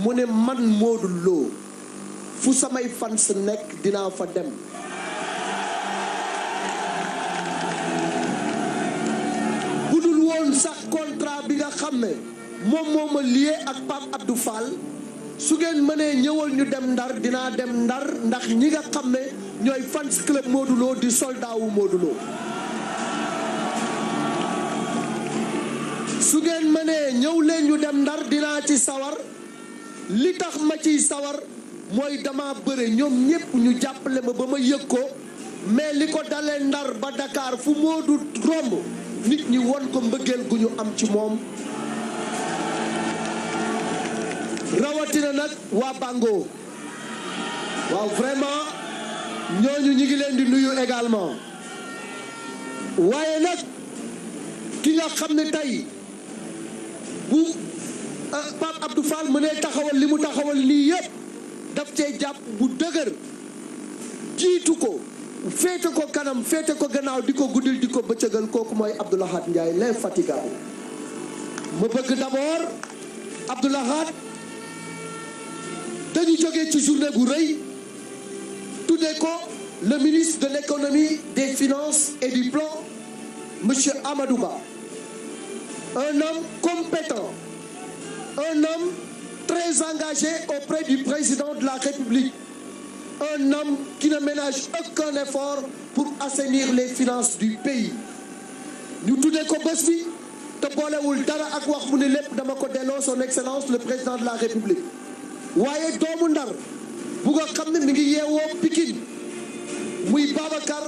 mu ne man Modou Lo fu samay fans nekk dinaa fa dem bu dul woon sax contrat bi nga xam ne moom moo ma lié ak Pape Abdou Fall su ngeen mënee ñëwal ñu dem Ndar dinaa dem Ndar ndax ñi nga xam ne ñooy fans club Modou Lo di soldat wu Modou Lo su ngeen mënee ñëw leen ñu dem Ndar dinaa ci sawar li tax ma ciy sawar mooy dama bëre ñoom ñépp ñu jàppale ma ba ma yëg ko mais li ko dalee Ndar ba Dakar fu Modou romb nit ñi won ko mbëggeel gu ñu am ci moom rawatina nag waa Bango waaw vraiment ñooñu ñi ngi leen di nuyu également waaye nag ki nga xam ne tey bu Pape Abdou Fall mënee taxawal li mu taxawal nii yëpp daf cee jàpp bu dëgër jiitu ko féete ko kanam féete ko gannaaw di ko guddil di ko bëccëgal kooku mooy Abdou Lahad Ndiaye l'infatigable ma bëgg d'abord Abdou Lahad dañu jógee ci journée bu rëy tuddee ko le ministre de l'économie des finances et du plan monsieur Amadou Ba un homme compétent un homme très engagé auprès du président de la République un homme qui ne ménage aucun effort pour assainir les finances du pays ñu tuddee ko bés bi te boolewul dara ak wax mu ne lépp dama ko delloo son excellence le président de la République waaye doomu Ndar bu nga xam ne mi ngi yeewoo Pikine muy Babacar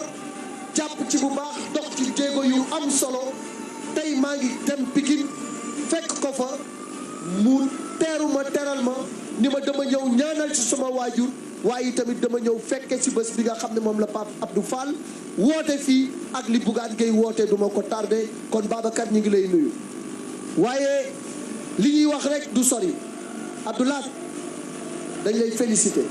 jàpp ci bu baax dox ci jéego yu am solo tey maa ngi dem Pikine fekk ko fa mu teeru ma teral ma ni ma dama ñëw ñaanal ci sama waajur waaye tamit dama ñëw fekke ci bés bi nga xam ne moom la Pape Abdou Fall woote fii ak li Bougane Gueye woote duma ko tardé kon Babacar ñi ngi lay nuyu waaye li ñuy wax rek du sori Abdou Lahad dañ lay féliciter